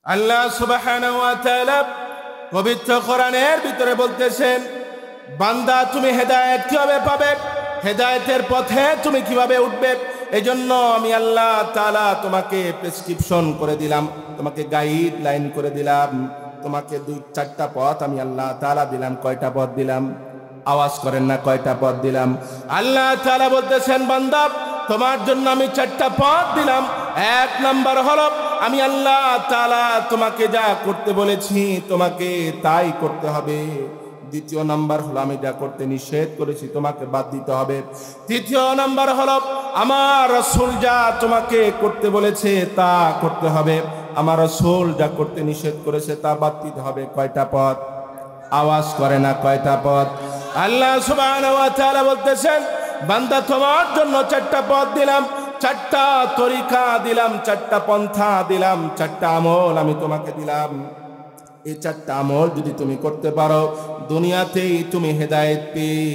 আল্লাহ সুবহানাহু ওয়া তাআলা পবিত্র কোরআনের ভিতরে বলতেছেন, বান্দা তুমি হেদায়েত কিভাবে পাবে, হেদায়েতের পথে তুমি কিভাবে উঠবে, এজন্য আমি আল্লাহ তাআলা তোমাকে প্রেসক্রিপশন করে দিলাম, তোমাকে গাইডলাইন করে দিলাম, তোমাকে 2-4টা পথ আমি আল্লাহ তাআলা দিলাম। কয়টা পথ দিলাম? আওয়াজ করেন না, কয়টা পথ দিলাম? আল্লাহ তাআলা বলতেছেন, বান্দা তোমার জন্য আমি 4টা পথ দিলাম। 1 নাম্বার হলো আমি আল্লাহ তাআলা তোমাকে যা করতে বলেছি তোমাকে তাই করতে হবে। 2য় নাম্বার হলো আমি যা করতে নিষেধ করেছি তোমাকে বাদ দিতে হবে। 3য় নাম্বার হলো আমার রাসূল যা তোমাকে করতে বলেছে তা করতে হবে, আমার রাসূল যা করতে নিষেধ করেছে তা বাদ দিতে হবে। কয়টা পথ? আওয়াজ করে না, কয়টা পথ? আল্লাহ সুবহানাহু ওয়া তাআলা বলতেছেন, বান্দা তোমার জন্য 4টা পথ দিলাম, 4টা তরিকা দিলাম, 4টা পন্থা দিলাম, 4টা আমল আমি তোমাকে দিলাম। এই 4টা আমল যদি তুমি করতে পারো, দুনিয়াতেই তুমি হেদায়েত পেয়ে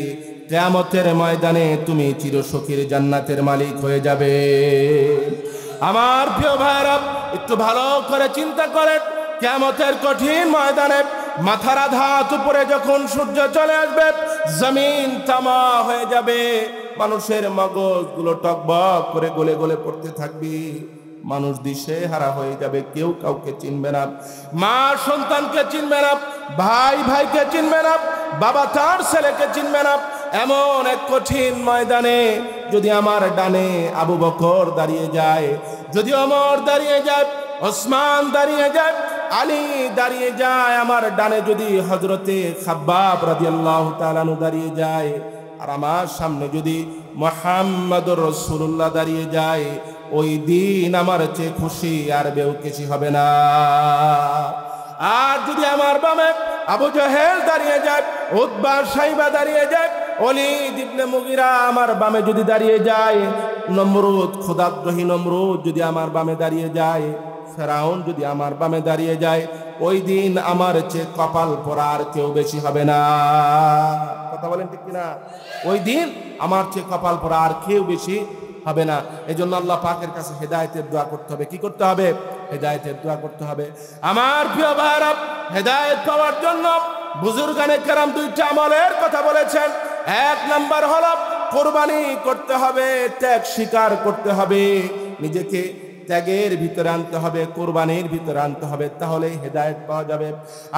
কিয়ামতের ময়দানে তুমি চিরসুখীর জান্নাতের মালিক হয়ে যাবে। আমার প্রিয় ভাইরা, একটু ভালো করে চিন্তা করেন, কিয়ামতের কঠিন ময়দানে মাথার আঘাত উপরে যখন সূর্য চলে আসবে, জমিন তামা হয়ে যাবে, মানুষের মগজগুলো টকবক করে গলে গলে পড়তে থাকবে, মানুষ দিশেহারা হয়ে যাবে, কেউ কাউকে চিনবে না, মা সন্তানকে চিনবে না, ভাই ভাইকে চিনবে না, বাবা তার ছেলেকে চিনবে না। এমন এক কঠিন ময়দানে যদি আমার ডানে আবু বকর দাঁড়িয়ে যায়, যদি ওমর দাঁড়িয়ে যায়, ওসমান দাঁড়িয়ে যায়, আলী দাঁড়িয়ে যায়, আমার ডানে যদি হযরতে খাব্বাব রাদিয়াল্লাহু তাআলা আনহু দাঁড়িয়ে যায়, আর আমার সামনে যদি মুহাম্মদুর রাসূলুল্লাহ দাঁড়িয়ে যায়, ওই দিন আমার চেয়ে খুশি আর কেউ কিছু হবে না। আর যদি আমার বামে আবু জাহেল দাঁড়িয়ে যায়, উতবা সাইবা দাঁড়িয়ে যায়, ওলীদ ইবনে মুগীরা আমার বামে যদি দাঁড়িয়ে যায়, নমরুদ খোদাদ্রোহী নমরুদ যদি আমার বামে দাঁড়িয়ে যায়, ফেরাউন যদি আমার বামে দাঁড়িয়ে যায়, ওই দিন আমার চেয়ে কপাল পোড়া আর কেউ বেশি হবে না। কথা বলেন ঠিক কিনা? ওই দিন আমার চেয়ে কপাল পোড়া আর কেউ বেশি হবে না। এজন্য আল্লাহ পাকের কাছে হেদায়েতের দোয়া করতে হবে। কি করতে হবে? হেদায়েতের দোয়া করতে হবে। আমার প্রিয় ভাইরা, হেদায়েত পাওয়ার জন্য বুজুর্গানে কেরাম 2টা আমলের কথা বলেছেন। 1 নাম্বার হলো কুরবানি করতে হবে, ত্যাগ স্বীকার করতে হবে, নিজেকে ত্যাগের ভিতরে আনতে হবে, কুরবানির ভিতরে আনতে হবে, তাহলে হেদায়েত পাওয়া যাবে।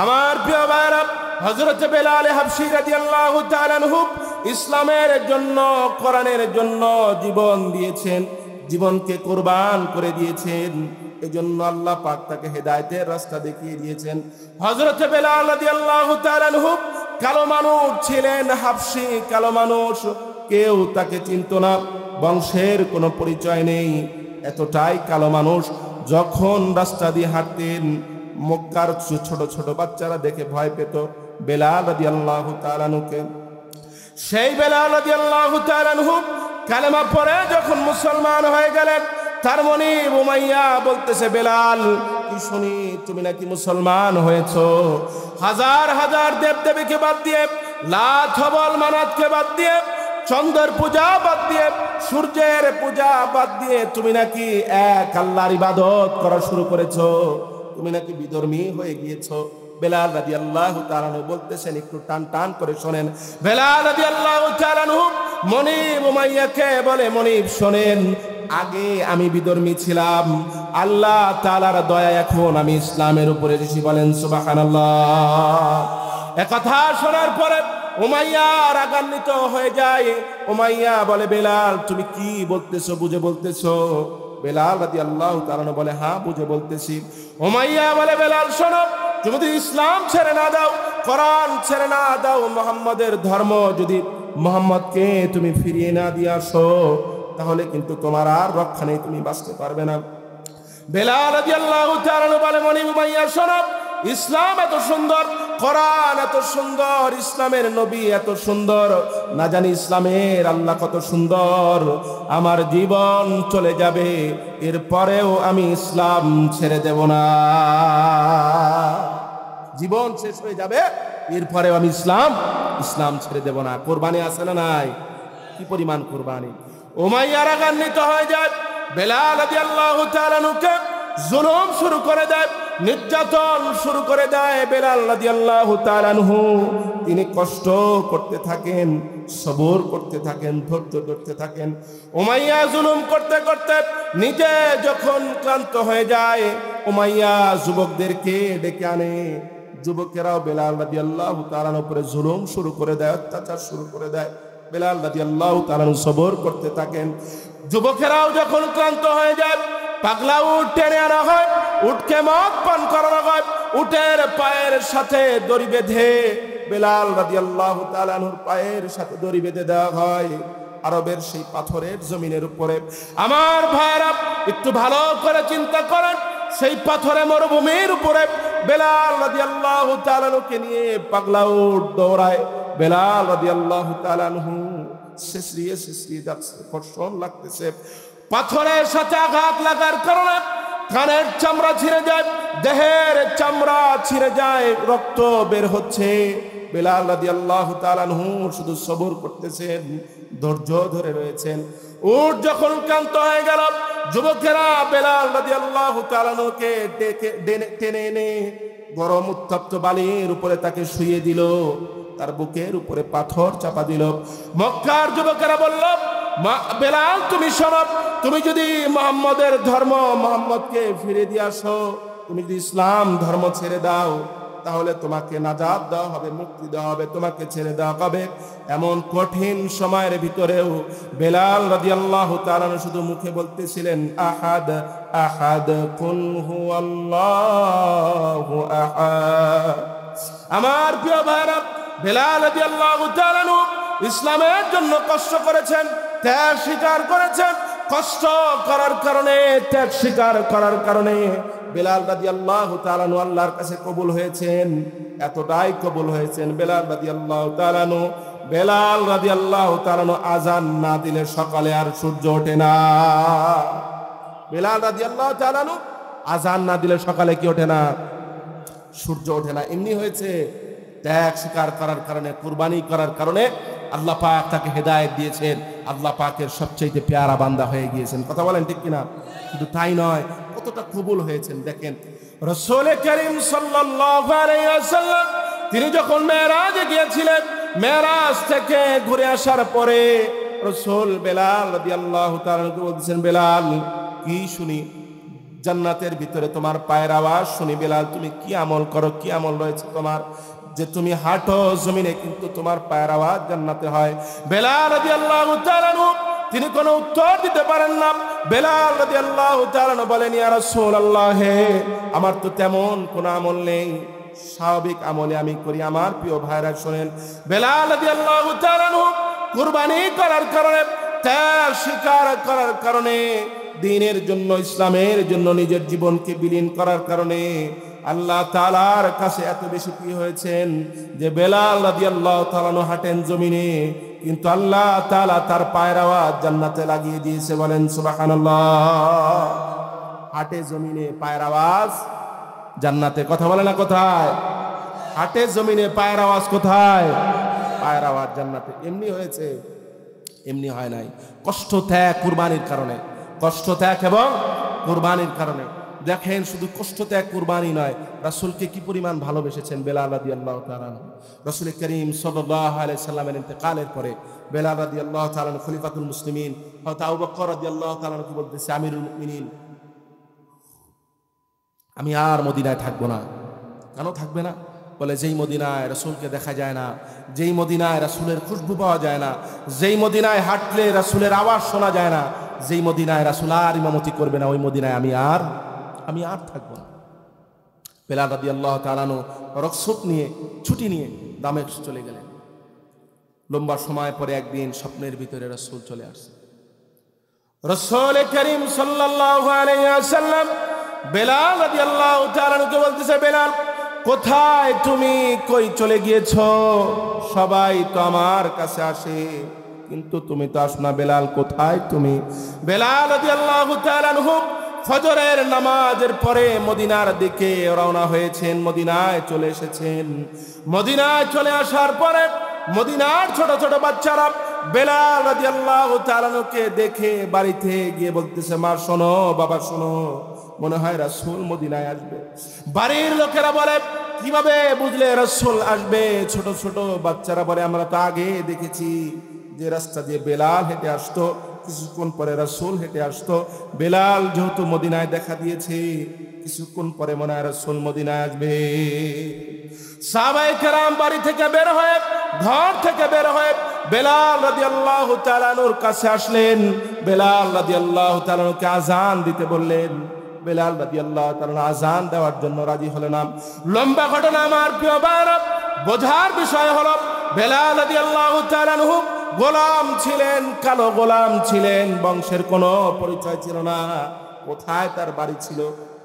আমার প্রিয় ভাইরা, হযরত বেলাল হাবশী রাদিয়াল্লাহু তাআলা আনহু ইসলামের জন্য, কোরআনের জন্য জীবন দিয়েছেন, জীবনকে কুরবান করে দিয়েছেন। এজন্য আল্লাহ পাক তাকে হেদায়েতের রাস্তা দেখিয়ে দিয়েছেন। হযরত বেলাল রাদিয়াল্লাহু তাআলা আনহু কালো মানুষ ছিলেন, হাবশী কালো মানুষ, কেউ তাকে চিনত না, বংশের কোনো পরিচয় নেই, এতটাই কালো মানুষ। যখন রাস্তা দিয়ে হাঁটতেন, মক্কার ছোট ছোট বাচ্চারা দেখে ভয় পেত বেলাল রাদিয়াল্লাহু তাআলা আনহুকে। সেই বেলাল রাদিয়াল্লাহু তাআলা আনহু কালেমা পড়ে যখন মুসলমান হয়ে গেলেন, তার মনিব উমাইয়া বলতেছে, বেলাল কি শুনি তুমি নাকি মুসলমান হয়েছো, হাজার হাজার দেবদেবীকে বাদ দিয়ে, লাত হবল মানাতকে বাদ দিয়ে, চন্দ্রের পূজা বাদ দিয়ে, সূর্যের পূজা বাদ দিয়ে তুমি নাকি এক আল্লাহর ইবাদত করা শুরু করেছো, তুমি নাকি বিধর্মী হয়ে গিয়েছো। বেলাল রাদিয়াল্লাহু তাআলা আনহু বলতেছেন, একটু টান টান করে শোনেন। বেলাল রাদিয়াল্লাহু তাআলা আনহু মনিব উমাইয়াকে বলে, মনিব শোনেন, আগে আমি বিধর্মী ছিলাম, আল্লাহ তাআলার দয়া এখন আমি ইসলামের উপরে এসেছি। বলেন সুবহানাল্লাহ। একথা শোনার পরে উমাইয়া রাগান্বিত হয়ে যায়। উমাইয়া বলে, বেলাল তুমি কি বলতেছো, বুঝে বলতেছো? বেলাল রাদিয়াল্লাহু তাআলা আনহু বলে, হ্যাঁ বুঝে বলতেছি। উমাইয়া বলে, বেলাল শোনো, তুমি যদি ইসলাম ছেড়ে না দাও, কোরআন ছেড়ে না দাও, মুহাম্মাদের ধর্ম যদি মুহাম্মদকে তুমি ফিরিয়ে না দিয়ে আসো, তাহলে কিন্তু তোমার আর রক্ষা নেই, তুমি বাঁচতে পারবে না। বেলাল রাদিয়াল্লাহু তাআলা আনহু বলে, মনিব উমাইয়া শোনো, ইসলাম এত সুন্দর, কোরআন এত সুন্দর, ইসলামের নবী এত সুন্দর, না জানি ইসলামের আল্লাহ কত সুন্দর, আমার জীবন চলে যাবে, এরপরেও আমি ইসলাম ছেড়ে দেব না। জীবন শেষ হয়ে যাবে, এরপরেও আমি ইসলাম ছেড়ে দেব না। কুরবানি আছে না নাই? কি পরিমাণ কুরবানি! উমাইয়া রাগান্বিত হয়ে যায়, বেলাল রাদিয়াল্লাহু তাআলা আনহুকে জুলুম শুরু করে দেয়। নির্যাতন শুরু করে দেয় বেলাল রাদিয়াল্লাহু তাআলা আনহু। তিনি কষ্ট করতে থাকেন, সবর করতে থাকেন, ধৈর্য ধরতে থাকেন। উমাইয়া জুলুম করতে করতে নিজে যখন ক্লান্ত হয়ে যায়, উমাইয়া যুবকদেরকে ডেকে আনে। যুবকেরাও বেলাল রাদিয়াল্লাহু তাআলার উপরে জুলুম শুরু করে দেয়, অত্যাচার শুরু করে দেয়। বেলাল রাদিয়াল্লাহু তাআলা সবর করতে থাকেন। যুবকেরাও যখন ক্লান্ত হয়ে যায়, পাগলা উট টেনে আনা হয়, উটকে মদ পান করানো হয়, উটের পায়ের সাথে দড়ি বেঁধে বেলাল রাদিয়াল্লাহু তাআলা আনহুর পায়ের সাথে দড়ি বেঁধে দেওয়া হয় আরবের সেই পাথরের জমিনের উপরে। আমার ভাইরা একটু ভালো করে চিন্তা করেন, সেই পাথরে মরুভূমির উপরে বেলাল রাদিয়াল্লাহু তাআলা আনহুকে নিয়ে পাগলা উট দৌড়ায়। বেলাল রাদিয়াল্লাহু তাআলা আনহু শেষরিয়ে যাচ্ছে, কষ্ট লাগতেছে। পাথরের সাথে আঘাত লাগার কারণে কানের চামড়া ছিঁড়ে যায়, দেহের চামড়া ছিঁড়ে যায়, রক্ত বের হচ্ছে। বেলাল রাদিয়াল্লাহু তাআলা আনহু শুধু সবর করতেছেন, ধৈর্য ধরে রয়েছেন। উট যখন ক্লান্ত হয়ে গেল, যুবকেরা বেলাল রাদিয়াল্লাহু তাআলা আনহুকে টেনে এনে গরম উত্তপ্ত বালির উপরে তাকে শুইয়ে দিল, তার বুকের উপরে পাথর চাপা দিল। মক্কার যুবকেরা বলল, বেলাল তুমি শোনো, তুমি যদি মুহাম্মদের ধর্ম, মুহাম্মদকে ফিরে দিয়ে আসো, তুমি যদি ইসলাম ধর্ম ছেড়ে দাও, তাহলে তোমাকে নাজাত দেওয়া হবে, মুক্তি দেওয়া হবে, তোমাকে ছেড়ে দেওয়া হবে। এমন কঠিন সময়ের ভিতরেও বেলাল রাদিয়াল্লাহু তাআলা শুধু মুখে বলতেছিলেন, আহাদ আহাদ কুল হুয়াল্লাহু আহাদ। আমার প্রিয় ভাইরা, বেলাল রাদিয়াল্লাহু তাআলা ইসলামের জন্য কষ্ট করেছেন, ত্যাগ স্বীকার করেছেন। কষ্ট করার কারণে, ত্যাগ স্বীকার করার কারণে বেলাল রাদিয়াল্লাহু তাআলা আল্লাহর কাছে কবুল হয়েছেন। এতটাই কবুল হয়েছেন বেলাল রাদিয়াল্লাহু তাআলা আজান না দিলে সকালে আর সূর্য ওঠে না। বেলাল রাদিয়াল্লাহু তাআলা আজান না দিলে সকালে কি ওঠে না? সূর্য ওঠে না। এমনি হয়েছে ত্যাগ স্বীকার করার কারণে, কুরবানি করার কারণে আল্লাহ পাক তাকে হেদায়েত দিয়েছেন, আল্লাহ পাকের সবচেয়ে পেয়ারা বান্দা হয়ে গিয়েছেন। কথা বলেন ঠিক কিনা? শুধু তাই নয়, কতটা কবুল হয়েছেন দেখেন। রাসূল করিম সাল্লাল্লাহু আলাইহি ওয়াসাল্লাম তিনি যখন মেরাজে গিয়েছিলেন, মেরাজ থেকে ঘুরে আসার পরে রাসূল বেলাল রাদিয়াল্লাহু তাআলা বলছেন, বেলাল কি শুনি? জান্নাতের ভিতরে তোমার পায়ের আওয়াজ শুনি। বেলাল তুমি কি আমল করো, কি আমল রয়েছে তোমার, যে তুমি হাঁটো জমিনে কিন্তু তোমার পায়ের আওয়াজ জান্নাতে হয়? বেলাল রাদিয়াল্লাহু তাআলা তিনি কোনো উত্তর দিতে পারেন না। বেলাল রাদিয়াল্লাহু তাআলা বলেন, ইয়া রাসূলুল্লাহ, আমার তো তেমন কোনো আমল নেই, স্বাভাবিক আমলে আমি করি। আমার প্রিয় ভাইরা শোনেন, বেলাল রাদিয়াল্লাহু তাআলা কুরবানি করার কারণে, ত্যাগ স্বীকার করার কারণে, দ্বীনের জন্য, ইসলামের জন্য নিজের জীবনকে বিলীন করার কারণে আল্লাহ তাআলার কাছে এত বেশি প্রিয় হয়েছেন যে বেলাল রাদিয়াল্লাহু তাআলা হাঁটেন জমিনে, কিন্তু আল্লাহ তাআলা তার পায়ের আওয়াজ জান্নাতে লাগিয়ে দিয়েছে। বলেন সুবহানাল্লাহ। হাঁটে জমিনে, পায়ের আওয়াজ জান্নাতে। কথা বলে না? কোথায়? হাঁটে জমিনে, পায়ের আওয়াজ কোথায়? পায়ের আওয়াজ জান্নাতে। এমনি হয়েছে? এমনি হয় নাই। কষ্ট ত্যাগ কুরবানির কারণে, কষ্ট ত্যাগ এবং কুরবানির কারণে। দেখেন, শুধু কষ্ট ত্যাগ কুরবানি নয়, রাসূলকে কি পরিমাণ ভালোবেসেছেন বেলাল রাদিয়াল্লাহু তাআলা। রাসূল করিম সাল্লাল্লাহু আলাইহি সাল্লামের ইন্তেকালের পরে বেলাল রাদিয়াল্লাহু তাআলা খলিফাতুল মুসলিমিন হযরত আবু বকর রাদিয়াল্লাহু তাআলা কি বলতেছে, আমিরুল মুমিনিন, আমি আর মদিনায় থাকবো না। কেন থাকবে না? বলে, যেই মদিনায় রাসূলকে দেখা যায় না, যেই মদিনায় রাসূলের খুশবু পাওয়া যায় না, যেই মদিনায় হাঁটলে রাসূলের আওয়াজ শোনা যায় না, যেই মদিনায় রাসূল আর ইমামতি করবে না, ওই মদিনায় আমি আর থাকবো না। বেলাল রাদিয়াল্লাহু তাআলা রুখসত নিয়ে, ছুটি নিয়ে দামেস্ক চলে গেলেন। লম্বা সময় পরে একদিন স্বপ্নের ভিতরে রাসূল চলে আসছে। রাসূল করিম সাল্লাল্লাহু আলাইহি ওয়াসাল্লাম বেলাল রাদিয়াল্লাহু তাআলাকে বলতেছে, বেলাল কোথায় তুমি, কই চলে গিয়েছো? সবাই তো আমার কাছে আসে, কিন্তু তুমি তো আসো না। বেলাল কোথায় তুমি? বেলাল রাদিয়াল্লাহু তাআলা ফজরের নামাজের পরে মদিনার দিকে রওনা হয়েছেন, মদিনায় চলে এসেছেন। মদিনায় চলে আসার পরে মদিনার ছোট ছোট বাচ্চারা বেলাল রাদিয়াল্লাহু তাআলাকে দেখে বাড়িতে গিয়ে বলতেছে, মা শোনো, বাবা শোনো, মনে হয় রাসূল মদিনায় আসবে। বাড়ির লোকেরা বলে, কিভাবে বুঝলে রাসূল আসবে? ছোট ছোট বাচ্চারা বলে, আমরা তো আগে দেখেছি যে রাস্তা দিয়ে বেলাল হেঁটে আসতো, কিছুক্ষণ পরে রাসূল হেঁটে আসতো। বেলাল যেহেতু মদিনায় দেখা দিয়েছে, কিছুক্ষণ পরে মনে হয় রাসূল মদিনায় আসবে। সাহাবায়ে কেরাম বাড়ি থেকে বের হয়ে, ঘর থেকে বের হয়ে বেলাল রাদিয়াল্লাহু তাআলা আনহুর কাছে আসলেন। বেলাল রাদিয়াল্লাহু তাআলা আনহুকে আযান দিতে বললেন। বেলাল রাদিয়াল্লাহু তাআলা আযান দেওয়ার জন্য রাজি হলেন না। লম্বা ঘটনা আমার প্রিয় ভাইরা, বোঝার বিষয় হলো বেলাল রাদিয়াল্লাহু তাআলা আনহু গোলাম ছিলেন, কালো গোলাম ছিলেন, বংশের কোনো পরিচয় ছিল না। কোথায় তার বাড়ি ছিল,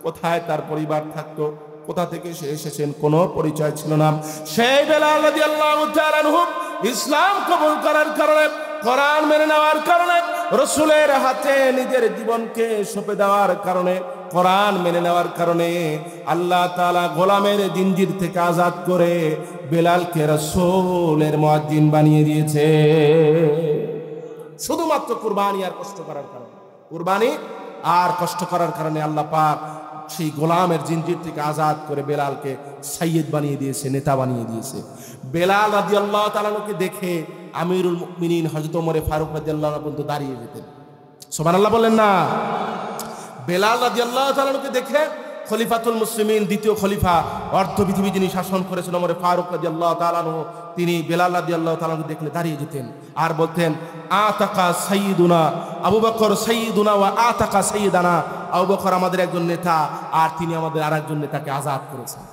কোথায় তার পরিবার থাকতো, কোথা থেকে সে এসেছেন, কোনো পরিচয় ছিল না। সেই বেলাল রাদিয়াল্লাহু তাআলা আনহু ইসলাম কবুল করার কারণে, কোরআন মেনে নেওয়ার কারণে, রাসূলের হাতে নিজের জীবনকে সঁপে দেওয়ার কারণে, কোরআন মেনে নেওয়ার কারণে আল্লাহ তাআলা গোলামের জিনজির থেকে আজাদ করে বেলালকে রাসূলের মুয়াজ্জিন বানিয়ে দিয়েছে। শুধুমাত্র কুরবানি আর কষ্ট করার কারণে, কুরবানি আর কষ্ট করার কারণে আল্লাহ পাক সেই গোলামের জিনজির থেকে আজাদ করে বেলালকে সাইয়্যিদ বানিয়ে দিয়েছে, নেতা বানিয়ে দিয়েছে। বেলাল রাদিয়াল্লাহু তাআলা আনহুকে দেখে আমিরুল মুমিনিন হযরত ওমর ফারুক রাদিয়াল্লাহু আনহু পর্যন্ত দাঁড়িয়ে যেতেন। সুবহানাল্লাহ বলেন না? বেলাল রাদিয়াল্লাহু তাআলা আনহুকে দেখে খলিফাতুল মুসলিমিন, দ্বিতীয় খলিফা, অর্ধ পৃথিবী যিনি শাসন করেছেন ওমর ফারুক রাদিয়াল্লাহু তাআলা আনহু, তিনি বেলাল রাদিয়াল্লাহু তাআলা আনহুকে দেখলে দাঁড়িয়ে যেতেন আর বলতেন, আতাকা সাইয়্যিদুনা আবু বকর সাইয়্যিদুনা ওয়া আতাকা সাইয়্যিদানা। আবু বকর আমাদের একজন নেতা আর তিনি আমাদের আরেকজন নেতাকে আজাদ করেছেন।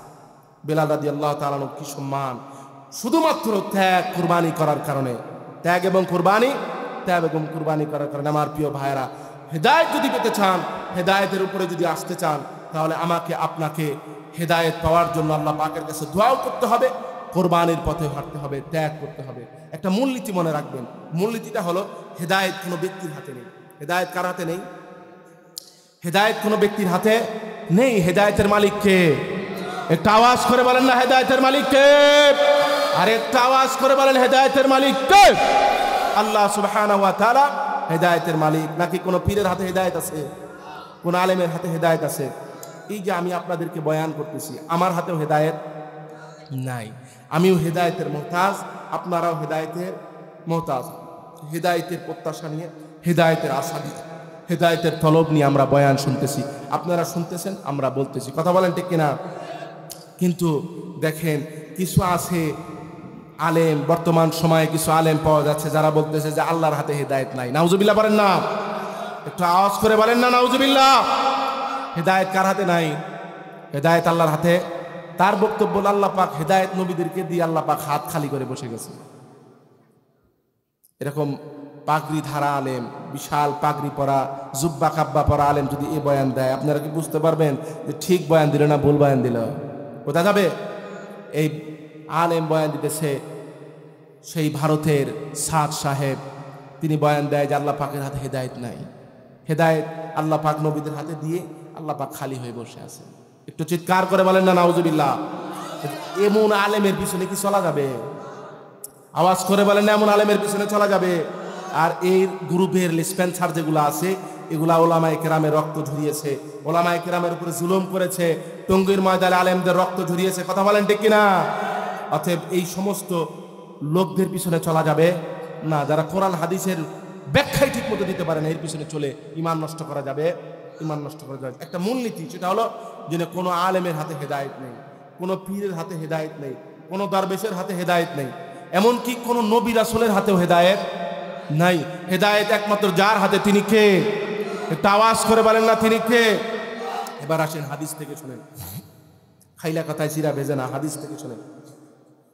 বেলাল রাদিয়াল্লাহু তাআলা আনহু কি সম্মান! শুধুমাত্র ত্যাগ কুরবানি করার কারণে, ত্যাগ এবং কুরবানি করার কারণে। আমার প্রিয় ভাইরা, হেদায়েত যদি পেতে চান, হেদায়েতের উপরে যদি আসতে চান, তাহলে আমাকে আপনাকে হেদায়েত পাওয়ার জন্য আল্লাহ পাকের কাছে দোয়াও করতে হবে, কোরবানির পথে হাঁটতে হবে, ত্যাগ করতে হবে। একটা মূলনীতি মনে রাখবেন, মূলনীতিটা হলো হেদায়েত কোনো ব্যক্তির হাতে নেই। হেদায়েত কার হাতে নেই? হেদায়েত কোনো ব্যক্তির হাতে নেই। হেদায়েতের মালিক কে? একটা আওয়াজ করে বলেন না, হেদায়েতের মালিক কে? আর একটা আওয়াজ করে বলেন, হেদায়েতের মালিক কে? আল্লাহ সুবহানাহু ওয়া তাআলা হেদায়েতের মালিক। নাকি কোনো পীরের হাতে হেদায়েত আছে? কোন আলেমের হাতে হেদায়েত আছে? এই যে আমি আপনাদেরকে বয়ান করতেছি, আমার হাতেও হেদায়েত নাই। আমিও হেদায়েতের মুহতাজ, আপনারাও হেদায়েতের মুহতাজ। হেদায়েতের প্রত্যাশা নিয়ে, হেদায়েতের আশা নিয়ে, হেদায়েতের তলব নিয়ে আমরা বয়ান শুনতেছি। আপনারা শুনতেছেন, আমরা বলতেছি। কথা বলেন ঠিক কিনা? কিন্তু দেখেন, কিছু আছে আলেম, বর্তমান সময়ে কিছু আলেম পাওয়া যাচ্ছে যারা বলতেছে যে আল্লাহর হাতে হেদায়েত নাই। নাউজুবিল্লাহ বলেন না? একটু আওয়াজ করে বলেন না নাউজুবিল্লাহ। হেদায়েত কার হাতে নাই? হেদায়েত আল্লাহর হাতে। তার বক্তব্য, আল্লাহ পাক হেদায়েত নবীদেরকে দিয়ে আল্লাহ পাক হাত খালি করে বসে গেছে। এরকম পাগড়ি ধারা আলেম, বিশাল পাগড়ি পরা, জুব্বা কাব্বা পরা আলেম যদি এই বয়ান দেয়, আপনারা কি বুঝতে পারবেন যে ঠিক বয়ান দিল না ভুল বয়ান দিল? কোথায় যাবে? এই আলেম বয়ান দিতেছে সেই ভারতের সাদ সাহেব, তিনি বয়ান দেয় যে আল্লাহ পাকের হাতে হেদায়েত নাই। হেদায়েত আল্লাহ পাক নবীদের হাতে দিয়ে আল্লাহ পাক খালি হয়ে বসে আছে। একটু চিৎকার করে বলেন না নাউজুবিল্লাহ। এমন আলেমের পিছনে কি চলা যাবে? আওয়াজ করে বলেন না, এমন আলেমের পিছনে চলা যাবে? আর এই গ্রুপের স্পেন্সার যেগুলো আছে, এগুলা ওলামায়ে কেরামের রক্ত ঝরিয়েছে, ওলামায়ে কেরামের উপরে জুলুম করেছে, টঙ্গীর ময়দানে আলেমদের রক্ত ঝরিয়েছে। কথা বলেন ঠিক কিনা? অতএব এই সমস্ত লোকদের পিছনে চলা যাবে না। যারা কোরআন হাদিসের ব্যাখ্যাই ঠিক মতো দিতে পারে না, এর পিছনে চলে ইমান নষ্ট করা যাবে, ইমান নষ্ট করা যাবে। একটা মূলনীতি, সেটা হলো যে কোনো আলেমের হাতে হেদায়েত নেই, কোনো পীরের হাতে হেদায়েত নেই, কোনো দরবেশের হাতে হেদায়েত নেই, এমনকি কোনো নবী রাসূলের হাতেও হেদায়েত নাই। হেদায়েত একমাত্র যার হাতে, তিনি কে? একটা আওয়াজ করে বলেন না, তিনি কে? এবার আসেন হাদিস থেকে শুনেন। খাইলা কথায় চিরা ভেজে না, হাদিস থেকে শুনেন।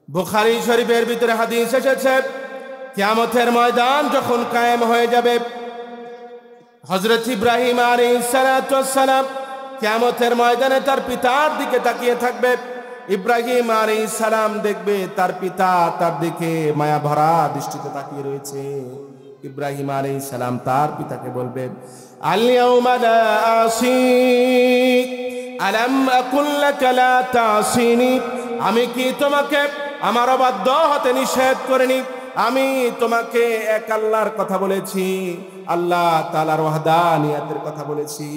বুখারী শরীফের ভিতরে হাদিস এসেছে, কিয়ামতের ময়দান যখন কায়েম হয়ে যাবে, হযরত ইব্রাহিম আলাইহিস সালাতু ওয়াস সালাম কিয়ামতের ময়দানে তার পিতার দিকে তাকিয়ে থাকবে। ইব্রাহিম আলাইহিস সালাম দেখবে তার পিতা তার দিকে মায়া ভরা দৃষ্টিতে তাকিয়ে রয়েছে। ইব্রাহিম আলাইহিস সালাম তার পিতাকে বলবে, আল ইয়াউমা লা আসিক আলাম আকুল লাকা লা তাসিনি। আমি কি তোমাকে আমার অবাধ্য হতে নিষেধ করিনি? আমি তোমাকে এক আল্লাহর কথা বলেছি, আল্লাহ তাআলার ওয়াহদানিয়াতের কথা বলেছি,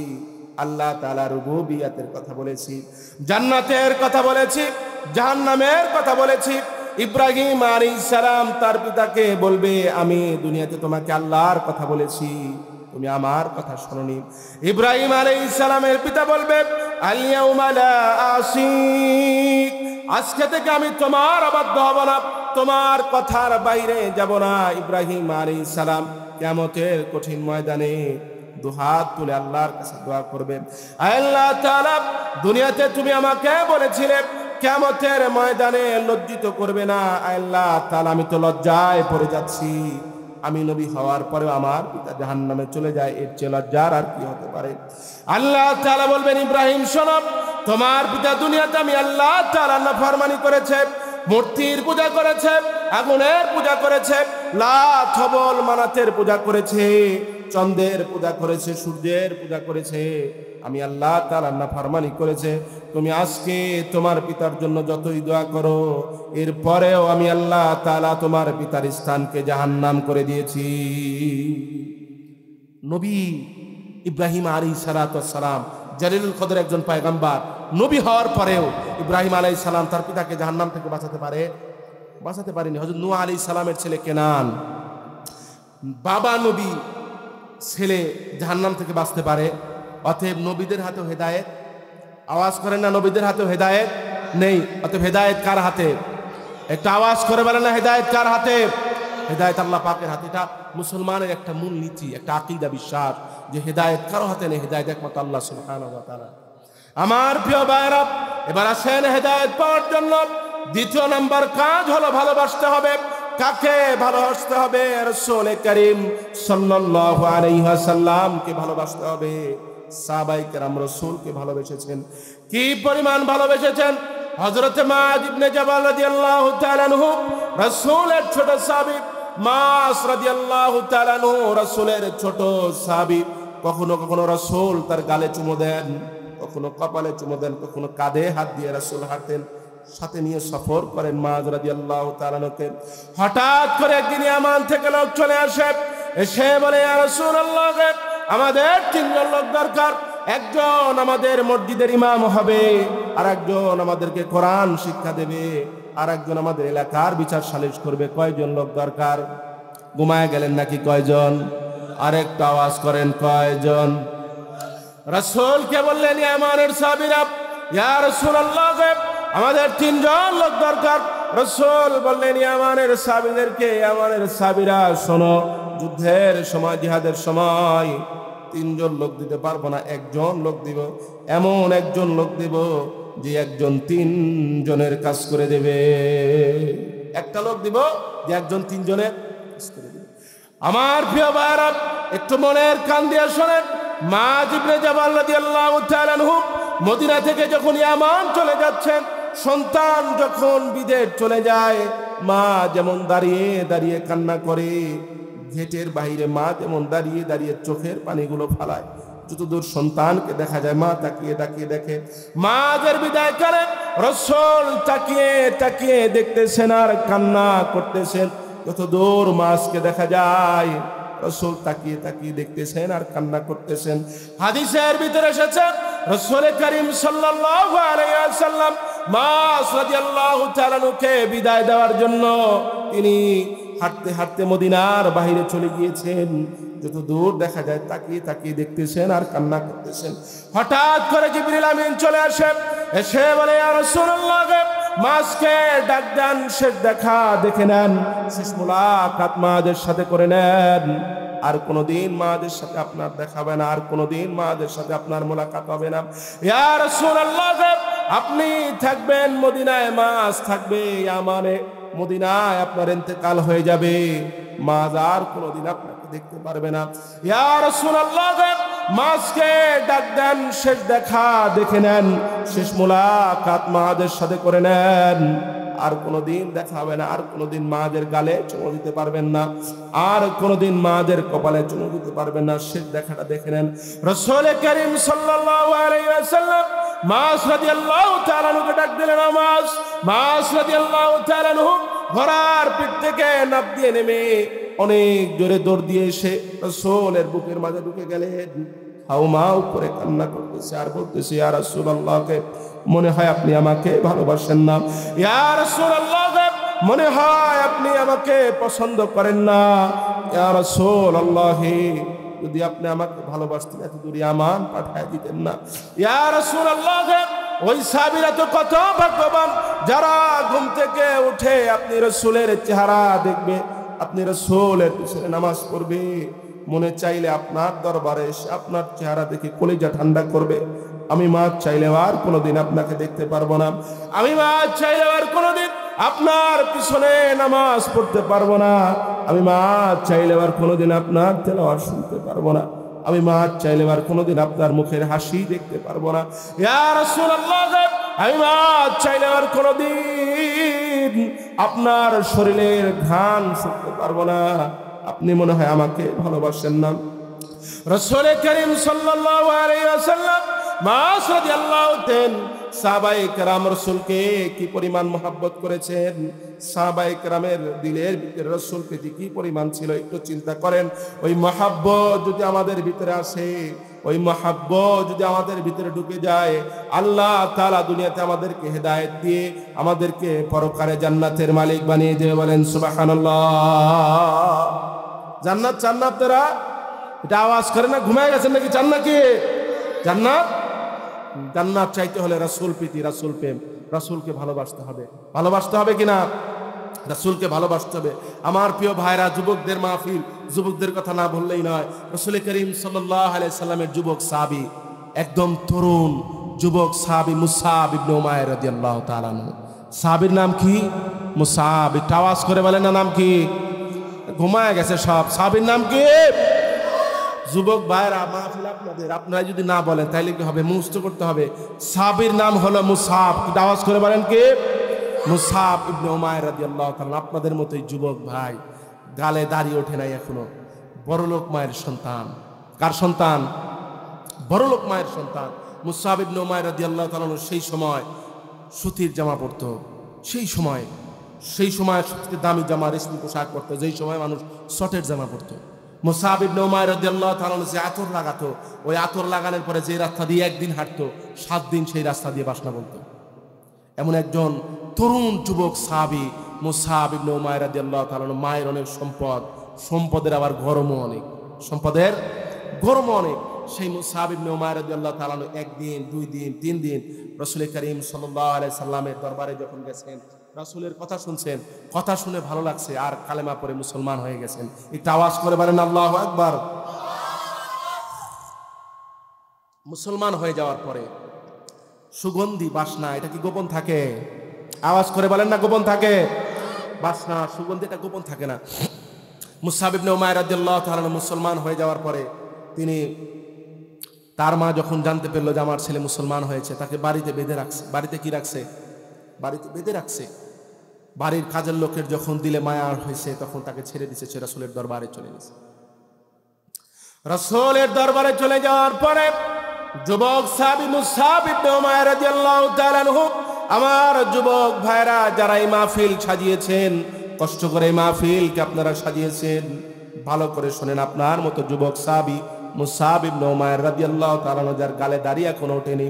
আল্লাহ তাআলার রুবুবিয়তের কথা বলেছি, জান্নাতের কথা বলেছি, জাহান্নামের কথা বলেছি। ইব্রাহিম আলাইহিস সালাম তার পিতাকে বলবে, আমি দুনিয়াতে তোমাকে আল্লাহর কথা বলেছি, তুমি আমার কথা শোনোনি। ইব্রাহিম আলাইহিস সালামের পিতা বলবে, আল ইয়াউমা লা আসিক, আজকে থেকে আমি তোমার অবাধ্য হব না, তোমার কথার বাইরে যাব না। ইব্রাহিম আলাইহিস সালাম কিয়ামতের কঠিন ময়দানে দুহাত তুলে আল্লাহর কাছে দোয়া করবে, আল্লাহ তাআলা দুনিয়াতে তুমি আমাকে বলেছিলে কিয়ামতের ময়দানে লজ্জিত করবে না। আল্লাহ তাআলা আমি তো লজ্জায় পড়ে যাচ্ছি, আমি নবী হওয়ার পরেও আমার পিতা জাহান্নামে চলে যায়, এর চেয়ে লজ্জার আর কি হতে পারে। আল্লাহ তাআলা বলবেন, ইব্রাহিম শোনো, তোমার পিতা দুনিয়াতে আমি আল্লাহ তাআলার নাফরমানি করেছে, মূর্তির পূজা করেছে, আগুনের পূজা করেছে, লাত হবল মানাতের পূজা করেছে, চন্দ্রের পূজা করেছে, সূর্যের পূজা করেছে, আমি আল্লাহ তাআলার নাফরমানি করেছে। তুমি আজকে তোমার পিতার জন্য যতই দোয়া করো, এরপরেও আমি আল্লাহ তাআলা তোমার পিতার স্থানকে জাহান্নাম করে দিয়েছি। নবী ইব্রাহিম আলাইহিস সালাম জালিলুল কদর একজন পয়গম্বর, নবী হওয়ার পরেও ইব্রাহিম আলাইহিস সালাম তার পিতাকে জাহান্নাম থেকে বাঁচাতে পারেনি। হযরত নূহ আলাইহিস সালামের ছেলে কেনান, বাবা নবী, ছেলে জাহান্নাম থেকে বাঁচতে পারে। অতএব নবীদের হাতেও হেদায়েত, আওয়াজ করেন না, নবীদের হাতেও হেদায়েত নেই। অতএব হেদায়েত কার হাতে? একটা আওয়াজ করে বলেন না, হেদায়েত কার হাতে? হেদায়েত আল্লাহ পাকের হাতে। এটা মুসলমানের একটা মূল নীতি, একটা আকীদা, বিশ্বাস যে হেদায়েত কারো হাতে নেই, হেদায়েত একমাত্র আল্লাহ সুবহানাহু ওয়া তাআলা। আমার প্রিয় ভাইরা, এবার আসেন হেদায়েত পাওয়ার জন্য দ্বিতীয় নাম্বার কাজ হলো ভালোবাসতে হবে। কাকে ভালোবাসতে হবে? রাসূল করিম সাল্লাল্লাহু আলাইহি ওয়াসাল্লামকে ভালোবাসতে হবে। সাহাবায়ে কেরাম রাসূলকে ভালোবেসেছেন, কি পরিমাণ ভালোবেসেছেন। হযরত মুআয ইবনে জাবাল রাদিয়াল্লাহু তাআলা আনহু রাসূলের ছোট সাহাবী, মাস রাদিয়াল্লাহু তাআলা আনহু রাসূলের ছোট সাহাবী। কখনো কখনো রাসূল তার গালে চুমো দেন, কখনো কপালে চুমো দেন, কখনো কাঁধে হাত দিয়ে রাসূল হাঁটেন, সাথে নিয়ে সফর করেন মুআয রাদিয়াল্লাহু তাআলা আনহুকে। হঠাৎ করে একদিন ইয়ামান থেকে লোক চলে আসে, এসে বলে, ইয়া রাসূলুল্লাহ, আমাদের তিনজন লোক দরকার। একজন আমাদের মসজিদের ইমাম হবে, আর একজন আমাদেরকে কোরআন শিক্ষা দেবে, আর একজন আমাদের এলাকার বিচার সালিশ করবে। কয়জন লোক দরকার? ঘুমায় গেলেন নাকি? কয়জন? আরেকটা আওয়াজ করেন, কয়জন? রাসূলকে বললেন, ইয়ামানের সাহাবীরা, ইয়া রাসূলুল্লাহ, আমাদের তিনজন লোক দরকার। রাসূল বললেন, ইয়ামানের সাহাবীদেরকে, ইয়ামানের সাহাবীরা শোনো, যুদ্ধের সময়, জিহাদের সময় তিনজন লোক দিতে পারবো না, একজন লোক দিব। এমন একজন লোক দিব যে একজন তিনজনের কাজ করে দেবে। একটা লোক দিব যে একজন তিনজনের কাজ করে দেবে। আমার প্রিয় ভাইরা, একটু মনের কান দিয়ে শোনেন। মুআয ইবনে জাবাল রাদিয়াল্লাহু তাআলা আনহু মদিনা থেকে যখন ইয়ামান চলে যাচ্ছেন, সন্তান যখন বিদেশ চলে যায়, মা যেমন দাঁড়িয়ে দাঁড়িয়ে কান্না করে, গেটের বাইরে মা যেমন দাঁড়িয়ে দাঁড়িয়ে চোখের পানিগুলো ফালায়, যতদূর সন্তানকে দেখা যায় মা তাকিয়ে তাকিয়ে দেখে। মাদের বিদায় করে রাসূল তাকিয়ে তাকিয়ে দেখতেছেন আর কান্না করতেছেন। যতদূর মাকে দেখা যায়, রাসূল তাকিয়ে তাকিয়ে দেখতেছেন আর কান্না করতেছেন। হাদিসের ভিতরে এসেছে, রাসূল করিম সাল্লাল্লাহু আলাইহি ওয়াসাল্লাম মাস রাদিয়াল্লাহু তাআলা আনহুকে বিদায় দেওয়ার জন্য তিনি হাঁটতে হাঁটতে মদিনার বাইরে চলে গিয়েছেন। যত দূর দেখা যায় তাকিয়ে তাকিয়ে দেখতেছেন আর কান্না করতেছেন। হঠাৎ করে জিবরিল আমিন চলে আসে, এসে বলে, ইয়া রাসূলুল্লাহ, মাসকে ডাক দেন, শেষ দেখা দেখে নেন, শেষ মুলাকাত মাদের সাথে করে নেন। আর কোনোদিন মাদের সাথে আপনার দেখা হবে না, আর কোনোদিন মাদের সাথে আপনার মুলাকাত হবে না। ইয়া রাসূলুল্লাহ, আপনি থাকবেন মদিনায়, মাস থাকবে ইয়ামানে। মদিনায় আপনার ইন্তেকাল হয়ে যাবে, মাজ আর কোনোদিন আপনাকে দেখতে পারবে না। ইয়া রাসূলুল্লাহ, মাসকে ডাক দেন, শেষ দেখা দেখে নেন, শেষ মুলাকাত মাদের সাথে করে নেন। আর কোনোদিন দেখা হবে না, আর কোনোদিন মাদের গালে চুমু দিতে পারবেন না, আর কোনোদিন মাদের কপালে চুমু দিতে পারবেন না। শেষ দেখাটা দেখে নেন। রাসূল করিম সাল্লাল্লাহু আলাইহি ওয়াসাল্লাম মাস রাদিয়াল্লাহু তাআলা আনহুকে ডাক দিলেন। মাস রাদিয়াল্লাহু তাআলা আনহু ঘোড়ার পিঠ থেকে নাপ দিয়ে নেমে অনেক জোরে দৌড় দিয়ে এসে রাসূলের বুকের মাঝে ঢুকে গেলেন। হাউমাউ করে কান্না করতেছে আর বলতেছে, ইয়া রাসূলুল্লাহকে মনে হয় আপনি আমাকে ভালোবাসেন না, ইয়া রাসূলুল্লাহ মনে হয় আপনি আমাকে পছন্দ করেন না, ইয়া রাসূলুল্লাহ যদি আপনি আমাকে ভালোবাসতেন এত দূরে আমান পাঠায় দিতেন না। ইয়া রাসূলুল্লাহ ওই সাহাবীরা তো কত ভাগ্যবান যারা ঘুম থেকে উঠে আপনি রাসূলের চেহারা দেখবে, আপনি রাসূলের পিছনে নামাজ পড়বে, মনে চাইলে আপনার দরবারে এসে আপনার চেহারা দেখে কলিজা ঠান্ডা করবে। আমি মা চাইলে আর কোনোদিন আপনাকে দেখতে পারবো না, আমি মা চাইলে আর কোনোদিন আপনার পিছনে নামাজ পড়তে পারবো না, আমি মা চাইলে আর কোনোদিন আপনার তেলাওয়াত শুনতে পারবো না, আমি মা চাইলে আর কোনোদিন আপনার মুখের হাসি দেখতে পারবো না। ইয়া রাসূলুল্লাহ আমি মা চাইলে আর কোনোদিন আপনার শরীরের ঘ্রাণ শুনতে পারবো না, আপনি মনে হয় আমাকে ভালোবাসেন না। রাসূল করিম সাল্লাল্লাহু আলাইহি ওয়াসাল্লাম মাস রাদিয়াল্লাহু তাআলা সাহাবায়ে কেরাম রাসূলকে কি পরিমাণ মহব্বত করেছেন, সাহাবায়ে কেরামের দিলের ভিতরে রাসূল প্রতি কি পরিমাণ ছিল একটু চিন্তা করেন। ওই মহব্বত যদি আমাদের ভিতরে আসে, ওই মহব্বত যদি আমাদের ভিতরে ঢুকে যায়, আল্লাহ তাআলা দুনিয়াতে আমাদেরকে হেদায়েত দিয়ে আমাদেরকে পরকালে জান্নাতের মালিক বানিয়ে দেবে। বলেন সুবহানাল্লাহ। জান্নাত চান না আপনারা? এটা আওয়াজ করে না, ঘুমায় গেছেন নাকি? চান নাকি জান্নাত? জান্নাত চাইতে হলে রাসূল প্রীতি, রাসূল প্রেম, রাসূলকে ভালোবাসতে হবে। ভালোবাসতে হবে কিনা? রাসূলকে ভালোবাসতে হবে। আমার প্রিয় ভাইরা, যুবকদের মাহফিল, যুবকদের কথা না বললেই নয়। রাসূল করিম সাল্লাল্লাহু আলাইহি সাল্লামের যুবক সাহাবী, একদম তরুণ যুবক সাহাবী মুসআব ইবনে উমাইর রাদিয়াল্লাহু তাআলা আনহু। সাহাবীর নাম কি? মুসআব। একটু আওয়াজ করে বলেন না, নাম কি? ঘুমায় গেছে সব। সাহাবীর নাম কি? যুবক ভাইরা, মাহফিল আপনাদের, আপনারা যদি না বলেন তাইলে কি হবে? মুখস্থ করতে হবে। সাহাবীর নাম হলো মুসআব। একটু আওয়াজ করে বলেন কি? মুসআব ইবনে উমাইর রাদিয়াল্লাহু তাআলা। আপনাদের মতোই যুবক ভাই, গালে দাড়ি ওঠে নাই এখনো, বড়লোক মায়ের সন্তান। কার সন্তান? বড়লোক মায়ের সন্তান। মুসআব ইবনে উমাইর রাদিয়াল্লাহু তাআলা সেই সময় সুতির জামা পরতো, সেই সময় সবচেয়ে দামি জামা, রেশমি পোশাক পরতো, যেই সময় মানুষ শর্টের জামা পরতো। মুসআব ইবনে উমাইর রাদিয়াল্লাহু তাআলা যে আতর লাগাতো, ওই আতর লাগানোর পরে যে রাস্তা দিয়ে একদিন হাঁটতো, 7 দিন সেই রাস্তা দিয়ে বাসনা বলতো। এমন একজন তরুণ যুবক সাহাবী মুসআব ইবনে উমাইর রাদিয়াল্লাহু তাআলা। মায়ের অনেক সম্পদ, সম্পদের আবার গরমও অনেক, সম্পদের গরমও অনেক। সেই মুসআব ইবনে উমাইর রাদিয়াল্লাহু তাআলা 1 দিন 2 দিন 3 দিন রাসূল করিম সাল্লাল্লাহু আলাইহি সাল্লামের দরবারে যখন গেছেন, রাসূলের কথা শুনছেন, কথা শুনে ভালো লাগছে, আর কালেমা পড়ে মুসলমান হয়ে গেছেন। একটু আওয়াজ করে বলেন আল্লাহু আকবার। মুসলমান হয়ে যাওয়ার পরে সুগন্ধি বাসনা, এটা কি গোপন থাকে? আওয়াজ করে বলেন না, গোপন থাকে? বাসনা, সুগন্ধি, এটা গোপন থাকে না। মুসআব ইবনে উমাইর রাদিয়াল্লাহু তাআলা মুসলমান হয়ে যাওয়ার পরে তিনি, তার মা যখন জানতে পারলো যে আমার ছেলে মুসলমান হয়েছে, তাকে বাড়িতে বেঁধে রাখছে। বাড়িতে কি রাখছে? বাড়িতে বেঁধে রাখছে। বাড়ির কাজের লোকের যখন দিলে মায়া হয়েছে, তখন তাকে ছেড়ে দিছে, রাসূলের দরবারে চলে গেছে। রাসূলের দরবারে চলে যাওয়ার পরে যুবক সাহাবী মুসআব ইবনে উমাইর রাদিয়াল্লাহু তাআলা আনহু, আমার যুবক ভাইরা যারা এই মাহফিল সাজিয়েছেন, কষ্ট করে এই মাহফিলকে আপনারা সাজিয়েছেন, ভালো করে শুনেন। আপনার মতো যুবক সাহাবী মুসআব ইবনে উমাইর রাদিয়াল্লাহু তাআলা আনহু, যার গালে দাড়ি এখনো ওঠেনি,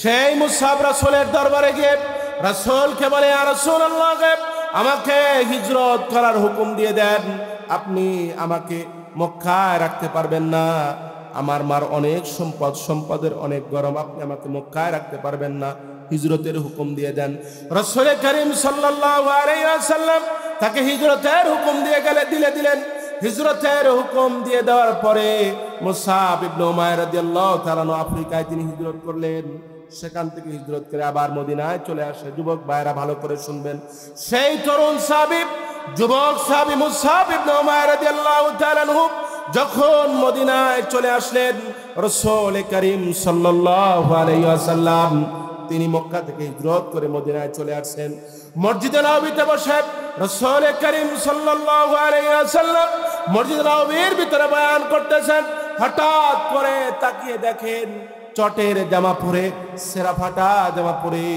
সেই মুসআব রাসূলের দরবারে গিয়ে রাসূলকে বলে, ইয়া রাসূলুল্লাহ, আমাকে হিজরত করার হুকুম দিয়ে দেন। আপনি আমাকে মক্কায় রাখতে পারবেন না, আমার মার অনেক সম্পদ, সম্পদের অনেক গরম, আপনি আমাকে মক্কায় রাখতে পারবেন না, হিজরতের হুকুম দিয়ে দেন। রাসূল করিম সাল্লাল্লাহু আলাইহি ওয়াসাল্লাম তাকে হিজরতের হুকুম দিয়ে দিলেন। হিজরতের হুকুম দিয়ে দেওয়ার পরে মুসআব ইবনে উমাইর রাদিয়াল্লাহু তাআলা আফ্রিকায় তিনি হিজরত করলেন। সেখান থেকে হিজরত করে আবার মদিনায় চলে আসে। যুবক ভাইরা ভালো করে শুনবেন, সেই তরুণ সাহাবী, যুবক সাহাবী মুসআব ইবনে উমাইর রাদিয়াল্লাহু তাআলা আনহু যখন মদিনায় চলে আসলেন, রাসূল করিম সাল্লাল্লাহু আলাইহি ওয়াসাল্লাম তিনি মক্কা থেকে হিজরত করে মদিনায় চলে আসেন। মসজিদে নববীতে বসে রাসূল করিম সাল্লাল্লাহু আলাইহি ওয়াসাল্লাম মসজিদে নববীর ভিতরে বয়ান করতেছেন। হঠাৎ করে তাকিয়ে দেখেন, চটের জামা পরে, সেরা ফাটা জামা পরে,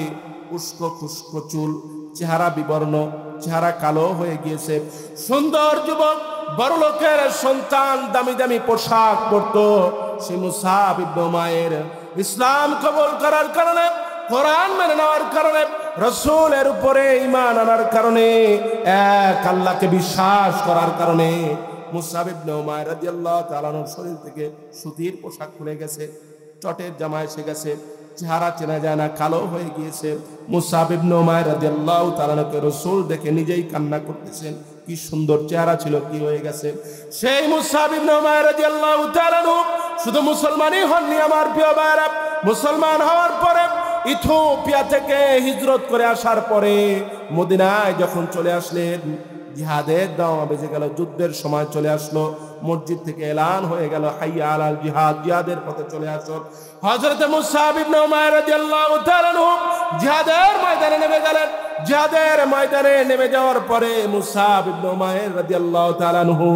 উস্কো খুস্কো চুল, চেহারা বিবর্ণ, চেহারা কালো হয়ে গিয়েছে। সুন্দর যুবক, বড় লোকের সন্তান, দামি দামি পোশাক পরতো, সে মুসাব ইবনে উমাইর ইসলাম কবুল করার কারণে, কোরআন মেনে নেওয়ার কারণে, রাসূলের উপরে ঈমান আনার কারণে, এক আল্লাহকে বিশ্বাস করার কারণে মুসাব ইবনে উমাইর রাদিয়াল্লাহু তাআলা আনহুর শরীর থেকে সুতির পোশাক খুলে গেছে, চটের জামা এসে গেছে, চেহারা চেনা যায় না, কালো হয়ে গিয়েছে। মুসাব ইবনে উমাইর রাদিয়াল্লাহু তাআলা আনহুকে রাসূল দেখে নিজেই কান্না করতেছেন, কি সুন্দর চেহারা ছিল, কি হয়ে গেছে। সেই মুসাব ইবনে উমাইর রাদিয়াল্লাহু তাআলা আনহু শুধু মুসলমানই হননি আমার প্রিয় ভাইরা, মুসলমান হওয়ার পরে ইথিওপিয়া থেকে হিজরত করে আসার পরে মদিনায় যখন চলে আসলেন, জিহাদের দাওয়া বেজে গেল, যুদ্ধের সময় চলে আসলো, মসজিদ থেকে এলান হয়ে গেল হাইয়া আলাল জিহাদ, জিহাদের পথে চলে আসো। হযরত মুসাব ইবনে উমাইর রাদিয়াল্লাহু তাআলা আনহু জিহাদের ময়দানে নেমে গেলেন। জিহাদের ময়দানে নেমে যাওয়ার পরে মুসাব ইবনে উমাইর রাদিয়াল্লাহু তাআলা আনহু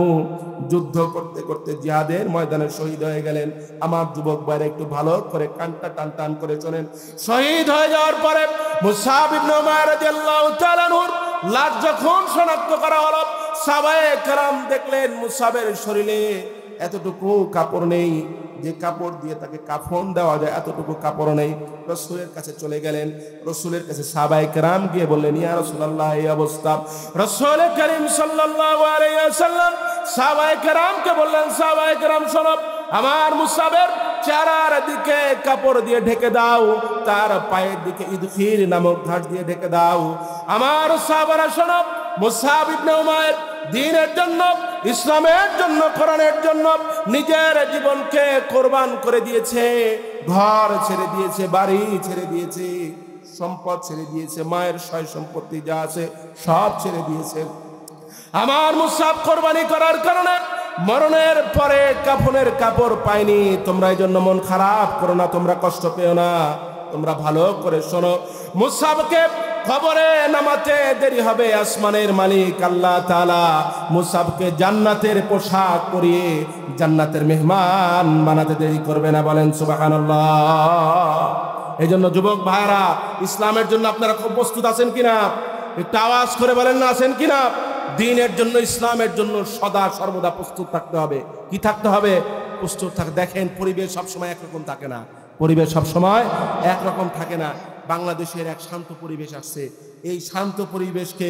যুদ্ধ করতে করতে জিহাদের ময়দানে শহীদ হয়ে গেলেন। আমার যুবক ভাইরা একটু ভালো করে কানটা টান টান করে শোনেন। শহীদ হয়ে যাওয়ার পরে মুসাব ইবনে উমাইর রাদিয়াল্লাহু তাআলা আনহুর লাশ যখন শনাক্ত করা হলো, সাহাবায়ে কেরাম দেখলেন মুসাবের শরীরে এতটুকু কাপড় নেই, যে কাপড় দিয়ে তাকে কাফন দেওয়া যায় এতটুকু কাপড় নেই। রাসূলের কাছে চলে গেলেন, রাসূলের কাছে সাহাবায়ে কেরাম গিয়ে বললেন, ইয়া রাসূলুল্লাহ এই অবস্থা। রাসূল করিম সাল্লাল্লাহু আলাইহি ওয়াসাল্লাম সাহাবায়ে কেরামকে বললেন, সাহাবায়ে কেরাম শোনো, আমার মুসাবের চেহারার দিকে কাপড় দিয়ে ঢেকে দাও, তার পায়ের দিকে ইদখির নামক ঘাস দিয়ে ঢেকে দাও। আমার সাহাবারা শোনো, মুসাব ইবনে উমাইর দ্বীনের জন্য, ইসলামের জন্য, কোরআনের জন্য নিজের জীবনকে কোরবান করে দিয়েছে, ঘর ছেড়ে দিয়েছে, বাড়ি ছেড়ে দিয়েছে, সম্পদ ছেড়ে দিয়েছে, মায়ের সয় সম্পত্তি যা আছে সব ছেড়ে দিয়েছে। আমার মুসাব কোরবানি করার কারণে মরণের পরে কাফনের কাপড় পায়নি। তোমরা এই জন্য মন খারাপ করো না, তোমরা কষ্ট পেও না, তোমরা ভালো করে শোনো, মুসাবকে কবরে নামাতে দেরি হবে। আসমানের মালিক আল্লাহ তাআলা মুসাবকে জান্নাতের পোশাক পরিয়ে জান্নাতের মেহমান বানাতে দেরি করবে না, বলেন সুবহানাল্লাহ। এই জন্য যুবক ভাইরা, ইসলামের জন্য আপনারা খুব প্রস্তুত আছেন কিনা? একটু আওয়াজ করে বলেন না, আছেন কিনা? দ্বীনের জন্য, ইসলামের জন্য সদা সর্বদা প্রস্তুত থাকতে হবে। কি থাকতে হবে? প্রস্তুত থাকতে। দেখেন, পরিবেশ সবসময় একরকম থাকে না, পরিবেশ সবসময় একরকম থাকে না। বাংলাদেশের এক শান্ত পরিবেশ আসছে, এই শান্ত পরিবেশকে